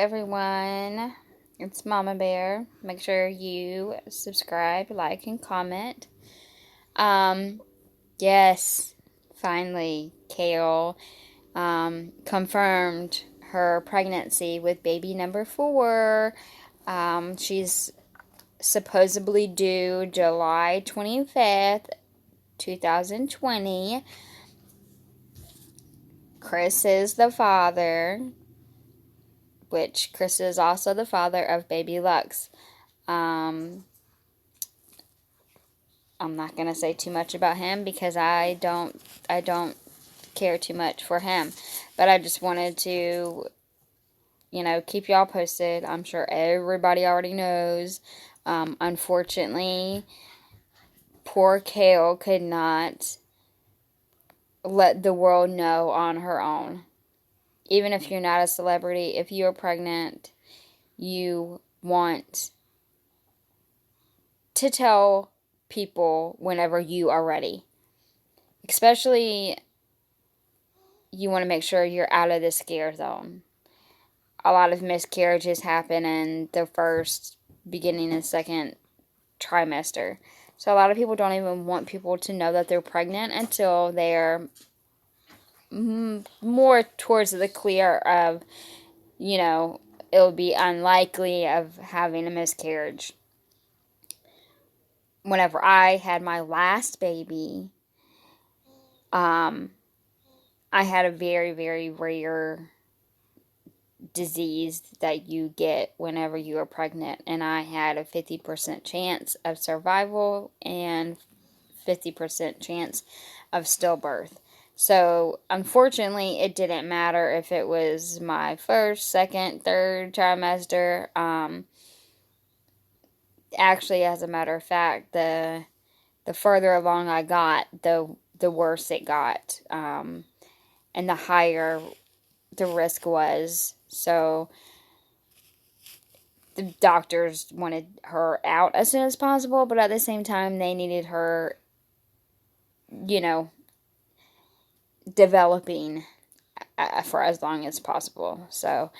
everyone. It's Mama Bear. Make sure you subscribe, like, and comment. Um, yes, finally, Kail confirmed her pregnancy with baby number 4. She's supposedly due July 25th, 2020. Chris is the father, which Chris is also the father of baby Lux. I'm not gonna say too much about him because I don't care too much for him, but I just wanted to, keep y'all posted. I'm sure everybody already knows. Unfortunately, poor Kail could not let the world know on her own. Even if you're not a celebrity, if you're pregnant, you want to tell people whenever you are ready. Especially, you want to make sure you're out of the scare zone. A lot of miscarriages happen in the first, beginning, and second trimester. So a lot of people don't even want people to know that they're pregnant until they're more towards the clear of, it'll be unlikely of having a miscarriage. Whenever I had my last baby, I had a very, very rare disease that you get whenever you are pregnant, and I had a 50% chance of survival and 50% chance of stillbirth. So, unfortunately, it didn't matter if it was my first, second, third trimester. Actually, as a matter of fact, the further along I got, the worse it got, and the higher the risk was. So the doctors wanted her out as soon as possible, but at the same time, they needed her, developing for as long as possible. So,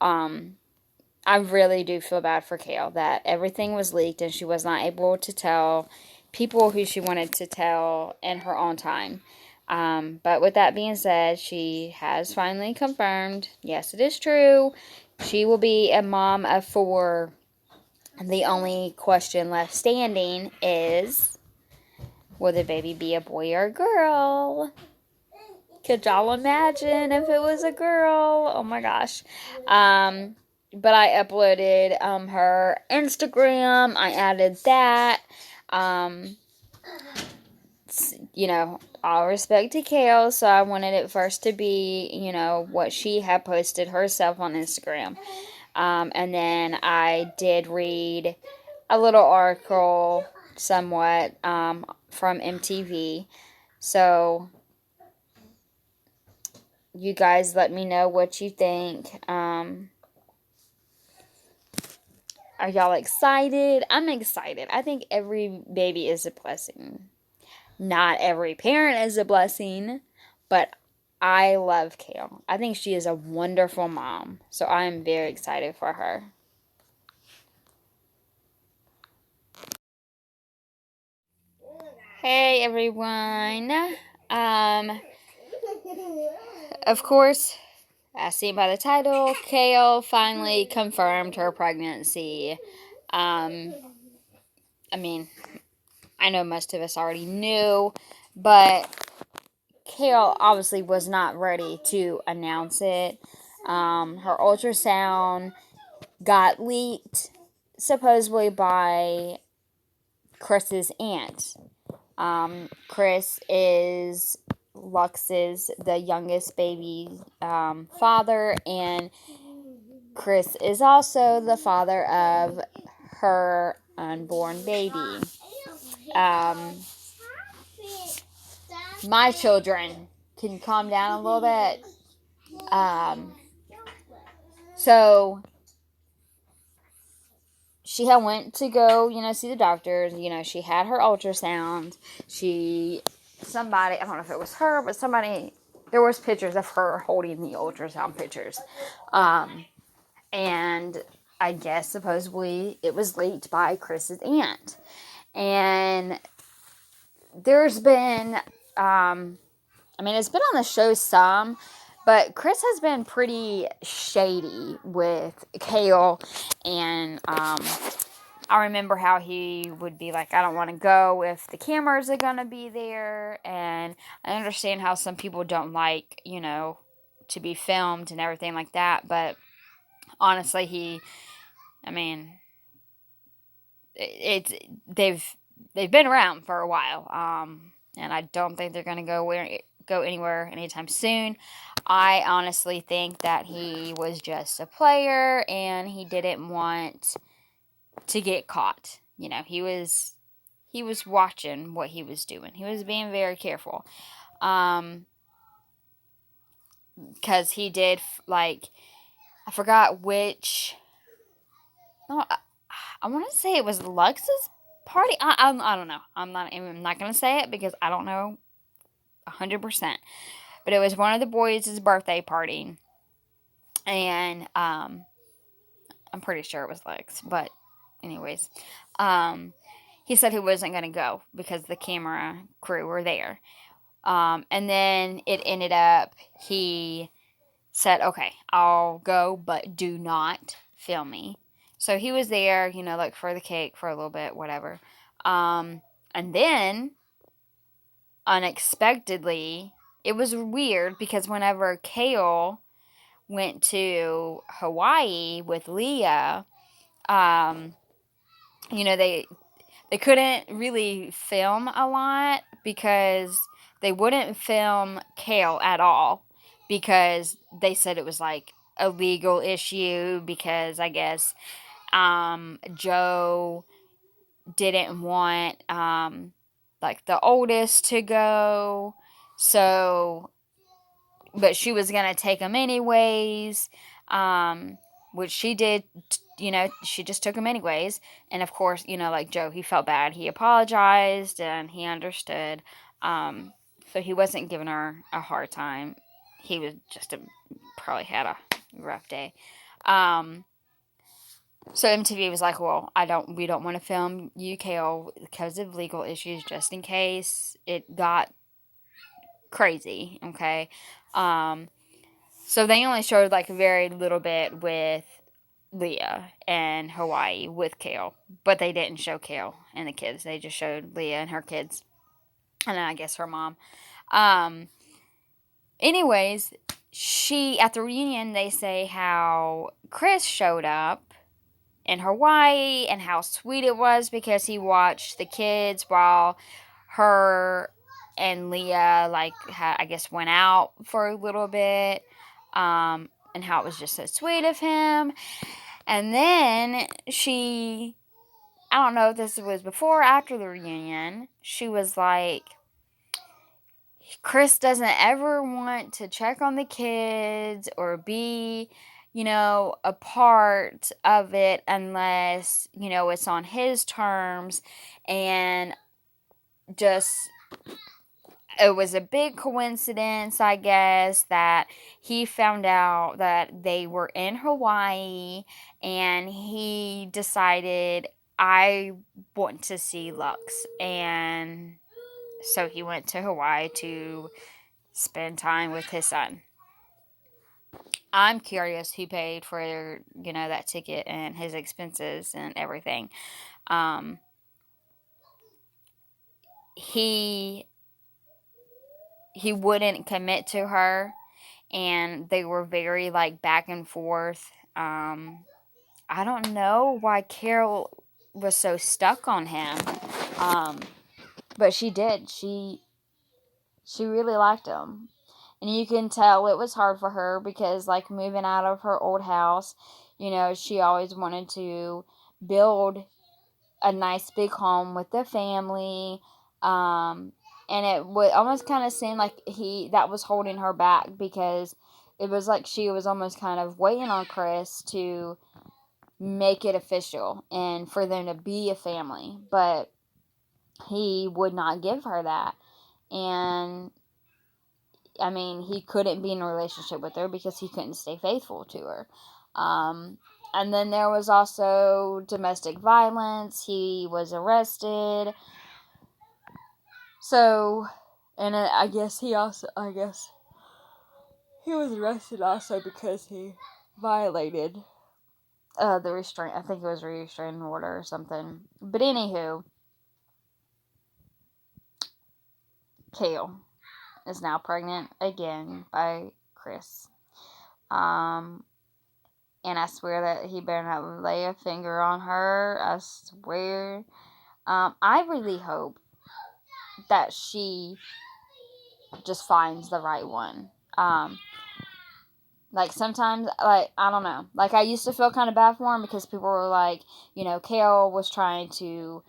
I really do feel bad for Kail that everything was leaked and she was not able to tell people who she wanted to tell in her own time. But with that being said, she has finally confirmed, yes, it is true. She will be a mom of 4. The only question left standing is, will the baby be a boy or a girl? Could y'all imagine if it was a girl? Oh my gosh. But I uploaded her Instagram. I added that. All respect to Kail, so I wanted it first to be, what she had posted herself on Instagram. And then I did read a little article, somewhat, from MTV. So, you guys let me know what you think. Are y'all excited? I'm excited. I think every baby is a blessing. Not every parent is a blessing, but I love Kail. I think she is a wonderful mom. So I'm very excited for her. Hey everyone. Of course, as seen by the title, Kail finally confirmed her pregnancy. I know most of us already knew, but Kail obviously was not ready to announce it. Her ultrasound got leaked, supposedly by Chris's aunt. Chris is Lux's, the youngest baby, father, and Chris is also the father of her unborn baby. My children can calm down a little bit. So she had went to go, see the doctors. She had her ultrasound. Somebody, I don't know if it was her, but somebody, there was pictures of her holding the ultrasound pictures. And I guess supposedly it was leaked by Chris's aunt. And there's been, it's been on the show some, but Chris has been pretty shady with Kail. And I remember how he would be like, I don't want to go if the cameras are going to be there. And I understand how some people don't like, to be filmed and everything like that. But honestly, I mean, it's they've been around for a while, and I don't think they're gonna go anywhere anytime soon. I honestly think that he was just a player, and he didn't want to get caught. He was watching what he was doing. He was being very careful, because he did like I forgot which. No, I want to say it was Lux's party. I don't know. I'm not gonna say it because I don't know 100%. But it was one of the boys' birthday party, and I'm pretty sure it was Lux. But anyways, he said he wasn't gonna go because the camera crew were there. And then it ended up he said, "Okay, I'll go, but do not film me." So he was there, like for the cake for a little bit, whatever. And then unexpectedly, it was weird because whenever Kail went to Hawaii with Leah, um, they couldn't really film a lot because they wouldn't film Kail at all because they said it was like a legal issue because I guess Joe didn't want like the oldest to go, so but she was gonna take him anyways, which she did. She just took him anyways, and of course, like Joe, he felt bad. He apologized and he understood. So he wasn't giving her a hard time. He was just probably had a rough day. So MTV was like, well, we don't want to film you, Kail, because of legal issues, just in case it got crazy, okay? So they only showed like a very little bit with Leah and Hawaii with Kail, but they didn't show Kail and the kids. They just showed Leah and her kids, and then I guess her mom. Anyways, at the reunion, they say how Chris showed up in Hawaii and how sweet it was because he watched the kids while her and Leah, like, I guess, went out for a little bit, and how it was just so sweet of him. And then I don't know if this was before or after the reunion, she was like, Chris doesn't ever want to check on the kids or be, a part of it unless, it's on his terms. And just, it was a big coincidence, I guess, that he found out that they were in Hawaii and he decided, I want to see Lux. And so he went to Hawaii to spend time with his son. I'm curious who paid for, that ticket and his expenses and everything. He wouldn't commit to her, and they were very like back and forth. I don't know why Carol was so stuck on him, but she did. She really liked him. And you can tell it was hard for her because, like, moving out of her old house, she always wanted to build a nice big home with the family. And it would almost kind of seem like that was holding her back because it was like she was almost kind of waiting on Chris to make it official and for them to be a family. But he would not give her that. And he couldn't be in a relationship with her because he couldn't stay faithful to her. And then there was also domestic violence. He was arrested. So, and I guess he was arrested also because he violated the restraint. I think it was a restraining order or something. But anywho, Kail is now pregnant again by Chris. Um, and I swear that he better not lay a finger on her. I swear. I really hope that she just finds the right one. Like sometimes, like I don't know, like I used to feel kind of bad for him because people were like, Kail was trying to,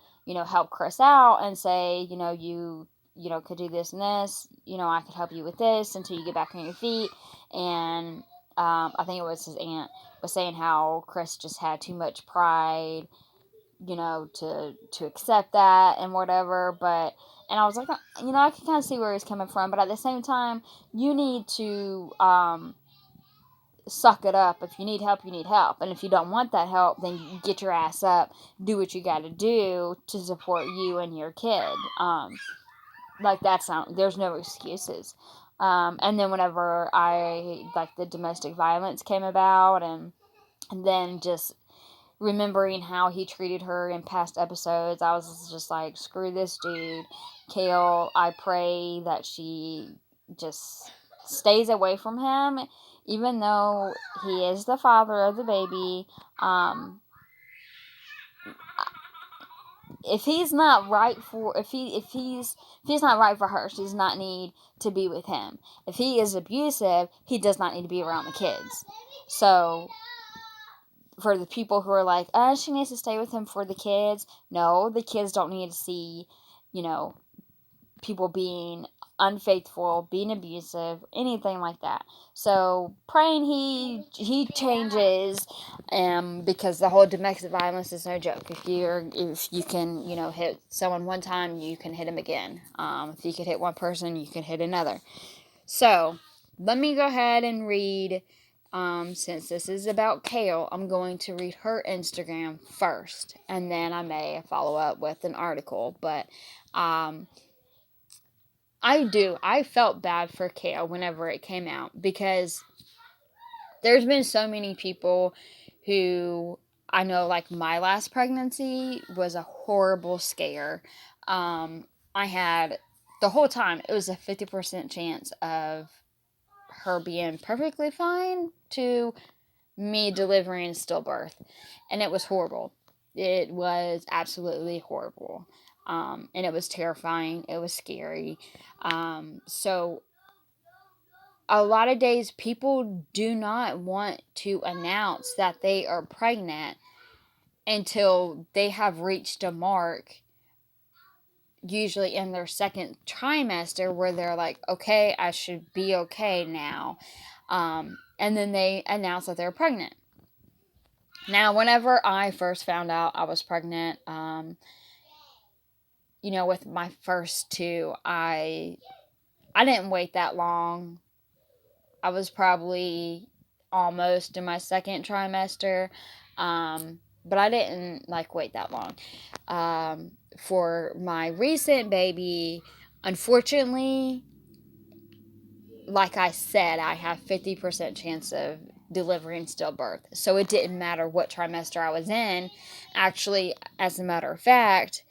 help Chris out and say, could do this and this, I could help you with this until you get back on your feet. And I think it was his aunt was saying how Chris just had too much pride, to accept that and whatever. But and I was like, I can kind of see where he's coming from, but at the same time, you need to suck it up. If you need help, you need help. And if you don't want that help, then you get your ass up, do what you got to do to support you and your kid. Like that's not, there's no excuses. And then whenever the domestic violence came about, and then just remembering how he treated her in past episodes, I was just like, screw this dude. Kail, I pray that she just stays away from him, even though he is the father of the baby. If he's not right for if he's not right for her, she does not need to be with him. If he is abusive, he does not need to be around the kids. So for the people who are like, she needs to stay with him for the kids. No, the kids don't need to see, people being unfaithful, being abusive, anything like that. So praying he changes, because the whole domestic violence is no joke. If you can hit someone one time, you can hit him again. If you could hit one person, you can hit another. So let me go ahead and read. Since this is about Kail, I'm going to read her Instagram first, and then I may follow up with an article. But I felt bad for Kail whenever it came out, because there's been so many people who I know, like my last pregnancy was a horrible scare. I had the whole time, it was a 50% chance of her being perfectly fine to me delivering stillbirth, and it was horrible. It was absolutely horrible. And it was terrifying. It was scary. So a lot of days people do not want to announce that they are pregnant until they have reached a mark, usually in their second trimester, where they're like, okay, I should be okay now. And then they announce that they're pregnant. Now, whenever I first found out I was pregnant, with my first two, I didn't wait that long. I was probably almost in my second trimester, but I didn't wait that long. For my recent baby, unfortunately, like I said, I have 50% chance of delivering stillbirth. So it didn't matter what trimester I was in. Actually, as a matter of fact,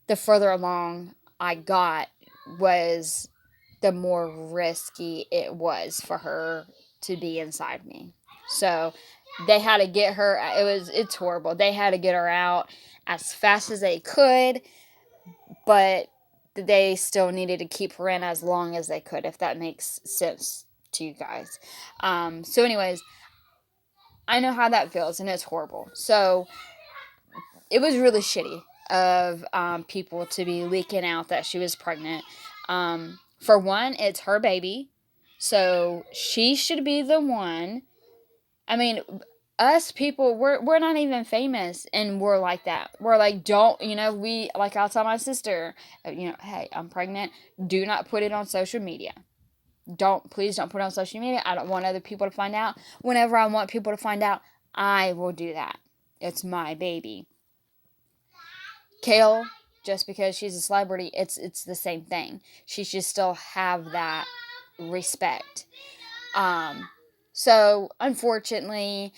the further along I got was the more risky it was for her to be inside me. So they had to get her, it's horrible. They had to get her out as fast as they could, but they still needed to keep her in as long as they could, if that makes sense to you guys. So anyways, I know how that feels, and it's horrible. So it was really shitty of people to be leaking out that she was pregnant. For one, it's her baby, so she should be the one. I mean, us people, we're not even famous, and we're like that. We're like, don't, we, like, I'll tell my sister, hey, I'm pregnant. Do not put it on social media. Please don't put it on social media. I don't want other people to find out. Whenever I want people to find out, I will do that. It's my baby. Kail, just because she's a celebrity, it's the same thing. She should still have that respect. So unfortunately,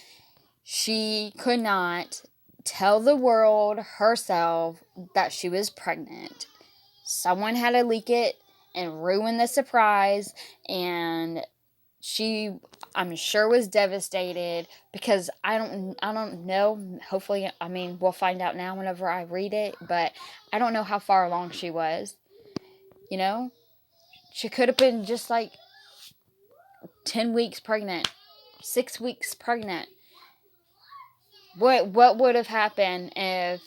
she could not tell the world herself that she was pregnant. Someone had to leak it and ruin the surprise, and she, I'm sure, was devastated because I don't know. Hopefully, I mean, we'll find out now whenever I read it, but I don't know how far along she was. You know, she could have been just like 10 weeks pregnant, 6 weeks pregnant. What would have happened if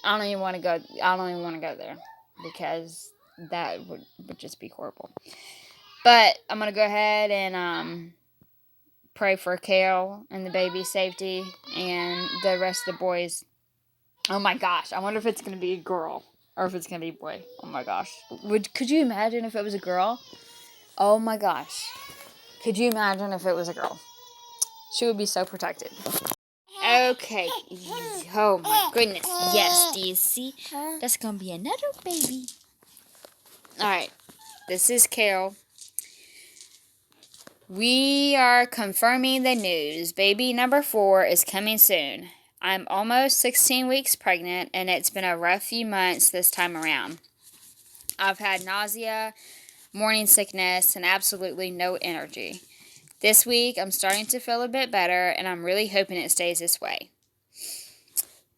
I don't even want to go. I don't even want to go there because that would just be horrible. But I'm gonna go ahead and pray for Kail and the baby's safety and the rest of the boys. Oh my gosh! I wonder if it's gonna be a girl or if it's gonna be a boy. Oh my gosh! Could you imagine if it was a girl? Oh my gosh! Could you imagine if it was a girl? She would be so protected. Okay. Oh my goodness. Yes, do you see? That's gonna be another baby. Alright. This is Kail. We are confirming the news. Baby number 4 is coming soon. I'm almost 16 weeks pregnant, and it's been a rough few months this time around. I've had nausea, morning sickness, and absolutely no energy. This week, I'm starting to feel a bit better, and I'm really hoping it stays this way.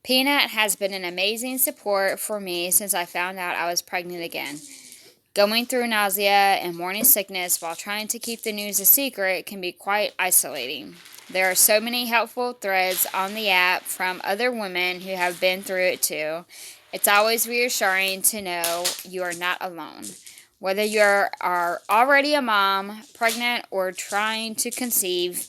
Peanut has been an amazing support for me since I found out I was pregnant again. Going through nausea and morning sickness while trying to keep the news a secret can be quite isolating. There are so many helpful threads on the app from other women who have been through it too. It's always reassuring to know you are not alone. Whether you are already a mom, pregnant, or trying to conceive,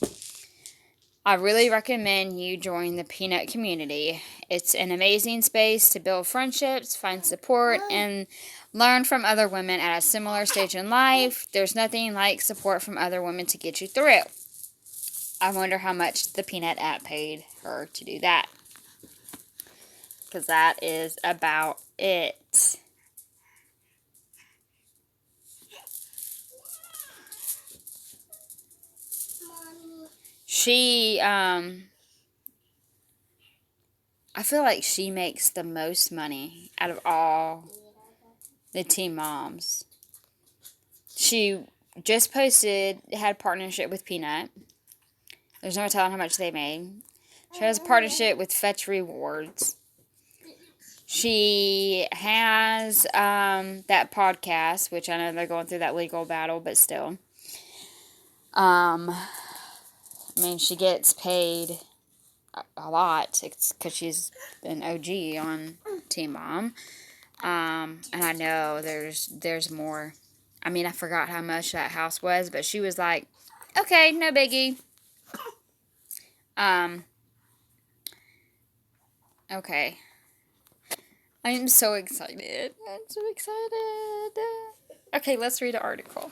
I really recommend you join the Peanut community. It's an amazing space to build friendships, find support, and learn from other women at a similar stage in life. There's nothing like support from other women to get you through. I wonder how much the Peanut app paid her to do that. Because that is about it. I feel like she makes the most money out of all the teen moms. She just had a partnership with Peanut. There's no telling how much they made. She has a partnership with Fetch Rewards. She has that podcast, which I know they're going through that legal battle, but still. I mean, she gets paid a lot. It's because she's an OG on Teen Mom. And I know there's more. I mean, I forgot how much that house was, but she was like, okay, no biggie. Okay. I'm so excited. I'm so excited. Okay, let's read the article.